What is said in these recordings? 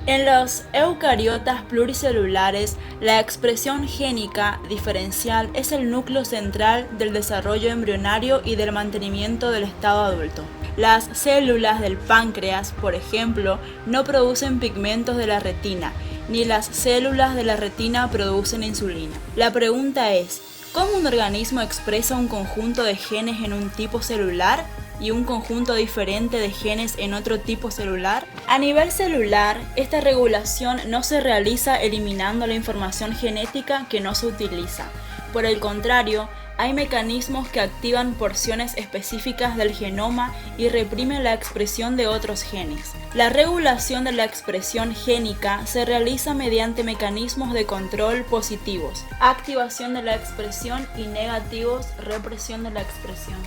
En los eucariotas pluricelulares, la expresión génica diferencial es el núcleo central del desarrollo embrionario y del mantenimiento del estado adulto. Las células del páncreas, por ejemplo, no producen pigmentos de la retina, ni las células de la retina producen insulina. La pregunta es, ¿cómo un organismo expresa un conjunto de genes en un tipo celular y un conjunto diferente de genes en otro tipo celular? A nivel celular, esta regulación no se realiza eliminando la información genética que no se utiliza. Por el contrario, hay mecanismos que activan porciones específicas del genoma y reprimen la expresión de otros genes. La regulación de la expresión génica se realiza mediante mecanismos de control positivos, activación de la expresión, y negativos, represión de la expresión.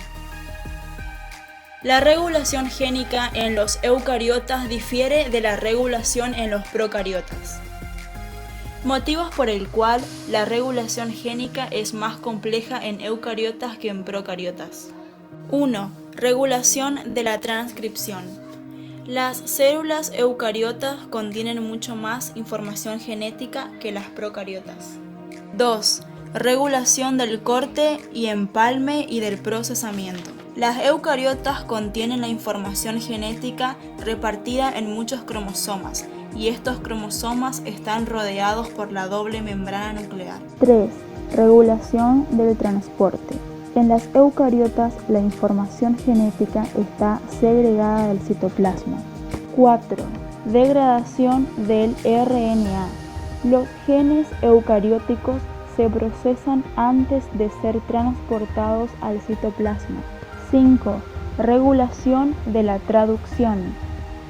La regulación génica en los eucariotas difiere de la regulación en los procariotas. Motivos por el cual la regulación génica es más compleja en eucariotas que en procariotas. 1. Regulación de la transcripción. Las células eucariotas contienen mucho más información genética que las procariotas. 2. Regulación del corte y empalme y del procesamiento. Las eucariotas contienen la información genética repartida en muchos cromosomas, y estos cromosomas están rodeados por la doble membrana nuclear. 3. Regulación del transporte. En las eucariotas la información genética está segregada del citoplasma. 4. Degradación del RNA. Los genes eucarióticos se procesan antes de ser transportados al citoplasma. 5. Regulación de la traducción.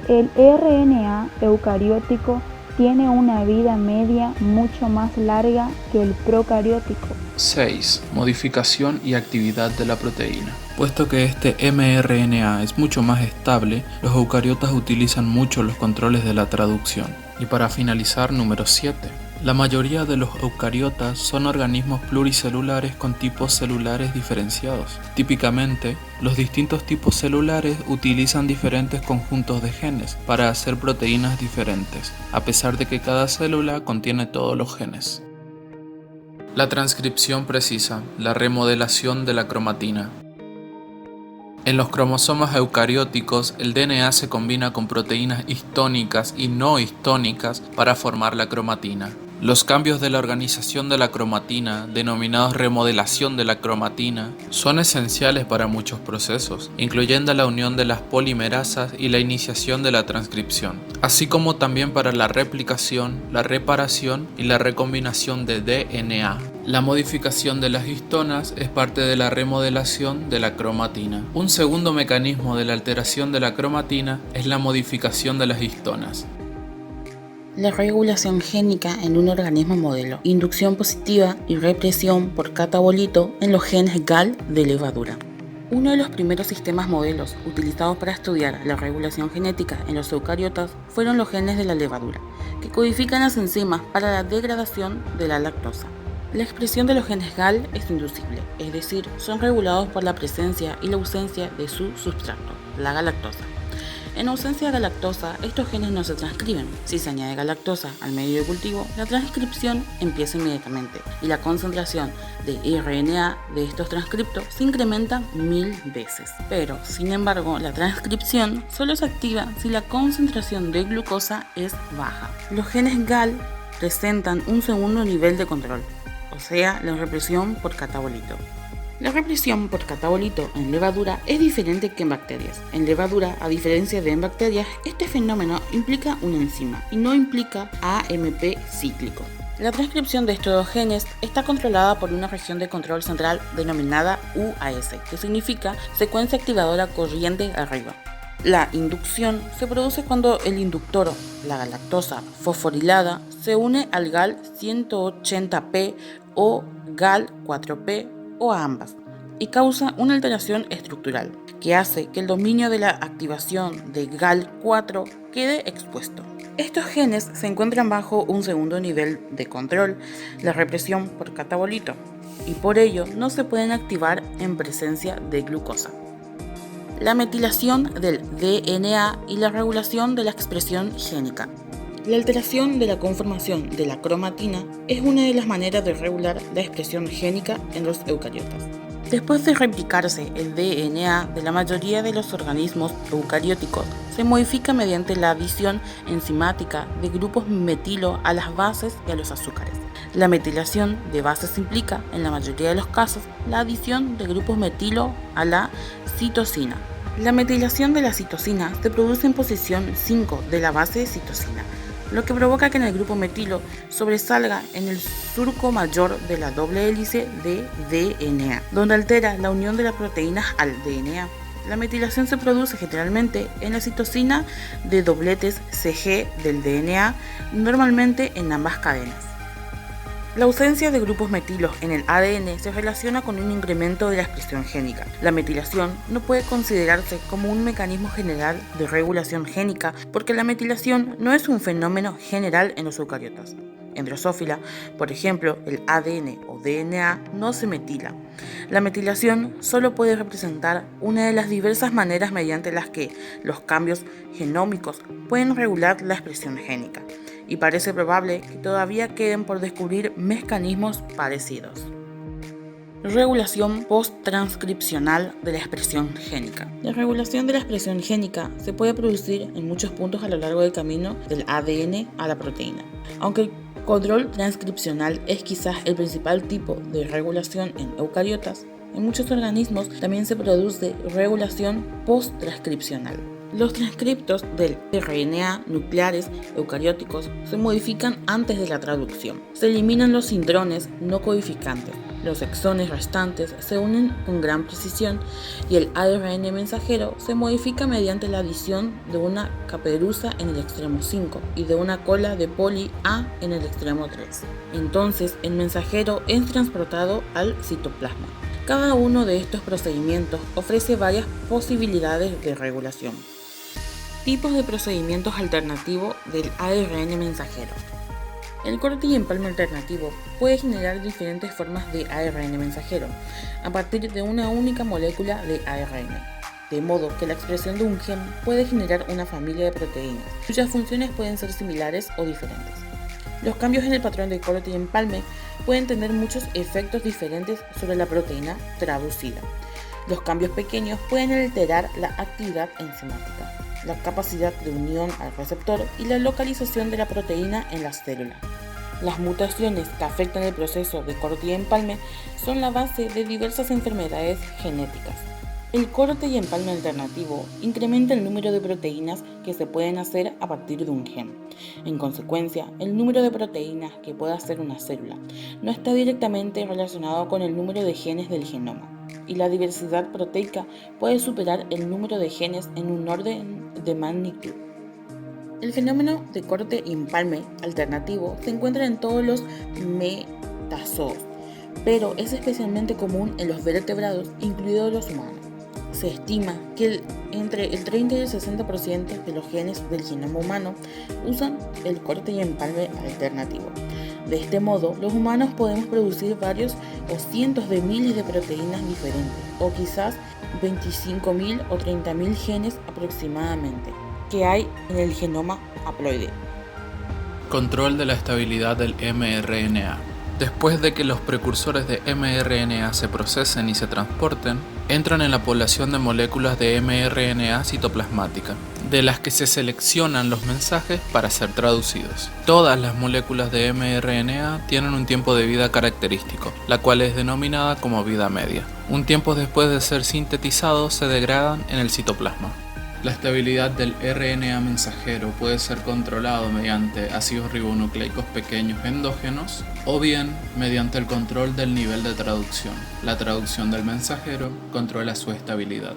El RNA eucariótico tiene una vida media mucho más larga que el procariótico. 6. Modificación y actividad de la proteína. Puesto que este mRNA es mucho más estable, los eucariotas utilizan mucho los controles de la traducción. Y para finalizar, número 7. La mayoría de los eucariotas son organismos pluricelulares con tipos celulares diferenciados. Típicamente, los distintos tipos celulares utilizan diferentes conjuntos de genes para hacer proteínas diferentes, a pesar de que cada célula contiene todos los genes. La transcripción precisa, la remodelación de la cromatina. En los cromosomas eucarióticos, el DNA se combina con proteínas histónicas y no histónicas para formar la cromatina. Los cambios de la organización de la cromatina, denominados remodelación de la cromatina, son esenciales para muchos procesos, incluyendo la unión de las polimerasas y la iniciación de la transcripción, así como también para la replicación, la reparación y la recombinación de DNA. La modificación de las histonas es parte de la remodelación de la cromatina. Un segundo mecanismo de la alteración de la cromatina es la modificación de las histonas. La regulación génica en un organismo modelo, inducción positiva y represión por catabolito en los genes GAL de levadura. Uno de los primeros sistemas modelos utilizados para estudiar la regulación genética en los eucariotas fueron los genes de la levadura, que codifican las enzimas para la degradación de la lactosa. La expresión de los genes GAL es inducible, es decir, son regulados por la presencia y la ausencia de su sustrato, la galactosa. En ausencia de galactosa, estos genes no se transcriben. Si se añade galactosa al medio de cultivo, la transcripción empieza inmediatamente y la concentración de RNA de estos transcriptos se incrementa 1000 veces. Pero, sin embargo, la transcripción solo se activa si la concentración de glucosa es baja. Los genes GAL presentan un segundo nivel de control, o sea, la represión por catabolito. La represión por catabolito en levadura es diferente que en bacterias. En levadura, a diferencia de en bacterias, este fenómeno implica una enzima y no implica AMP cíclico. La transcripción de estos dos genes está controlada por una región de control central denominada UAS, que significa secuencia activadora corriente arriba. La inducción se produce cuando el inductor, la galactosa fosforilada, se une al GAL 180P o GAL 4P o a ambas, y causa una alteración estructural que hace que el dominio de la activación de GAL4 quede expuesto. Estos genes se encuentran bajo un segundo nivel de control, la represión por catabolito, y por ello no se pueden activar en presencia de glucosa. La metilación del DNA y la regulación de la expresión génica. La alteración de la conformación de la cromatina es una de las maneras de regular la expresión génica en los eucariotas. Después de replicarse el DNA de la mayoría de los organismos eucarióticos, se modifica mediante la adición enzimática de grupos metilo a las bases y a los azúcares. La metilación de bases implica, en la mayoría de los casos, la adición de grupos metilo a la citosina. La metilación de la citosina se produce en posición 5 de la base de citosina, lo que provoca que en el grupo metilo sobresalga en el surco mayor de la doble hélice de DNA, donde altera la unión de las proteínas al DNA. La metilación se produce generalmente en la citosina de dobletes CG del DNA, normalmente en ambas cadenas. La ausencia de grupos metilos en el ADN se relaciona con un incremento de la expresión génica. La metilación no puede considerarse como un mecanismo general de regulación génica porque la metilación no es un fenómeno general en los eucariotas. En Drosophila, por ejemplo, el ADN o DNA no se metila. La metilación solo puede representar una de las diversas maneras mediante las que los cambios genómicos pueden regular la expresión génica, y parece probable que todavía queden por descubrir mecanismos parecidos. Regulación post-transcripcional de la expresión génica. La regulación de la expresión génica se puede producir en muchos puntos a lo largo del camino del ADN a la proteína. Aunque el control transcripcional es quizás el principal tipo de regulación en eucariotas, en muchos organismos también se produce regulación post-transcripcional. Los transcriptos del RNA nucleares eucarióticos se modifican antes de la traducción. Se eliminan los intrones no codificantes. Los exones restantes se unen con gran precisión y el ARN mensajero se modifica mediante la adición de una caperuza en el extremo 5 y de una cola de poli A en el extremo 3. Entonces, el mensajero es transportado al citoplasma. Cada uno de estos procedimientos ofrece varias posibilidades de regulación. Tipos de procedimientos alternativos del ARN mensajero. El corte y empalme alternativo puede generar diferentes formas de ARN mensajero a partir de una única molécula de ARN, de modo que la expresión de un gen puede generar una familia de proteínas, cuyas funciones pueden ser similares o diferentes. Los cambios en el patrón de corte y empalme pueden tener muchos efectos diferentes sobre la proteína traducida. Los cambios pequeños pueden alterar la actividad enzimática, la capacidad de unión al receptor y la localización de la proteína en la célula. Las mutaciones que afectan el proceso de corte y empalme son la base de diversas enfermedades genéticas. El corte y empalme alternativo incrementa el número de proteínas que se pueden hacer a partir de un gen. En consecuencia, el número de proteínas que puede hacer una célula no está directamente relacionado con el número de genes del genoma, y la diversidad proteica puede superar el número de genes en un orden de magnitud. El fenómeno de corte y empalme alternativo se encuentra en todos los metazoos, pero es especialmente común en los vertebrados, incluidos los humanos. Se estima que entre el 30 y el 60% de los genes del genoma humano usan el corte y empalme alternativo. De este modo, los humanos podemos producir varios o cientos de miles de proteínas diferentes, o quizás 25.000 o 30.000 genes aproximadamente, que hay en el genoma haploide. Control de la estabilidad del mRNA. Después de que los precursores de mRNA se procesen y se transporten, entran en la población de moléculas de mRNA citoplasmática, de las que se seleccionan los mensajes para ser traducidos. Todas las moléculas de mRNA tienen un tiempo de vida característico, la cual es denominada como vida media. Un tiempo después de ser sintetizados se degradan en el citoplasma. La estabilidad del RNA mensajero puede ser controlado mediante ácidos ribonucleicos pequeños endógenos o bien mediante el control del nivel de traducción. La traducción del mensajero controla su estabilidad.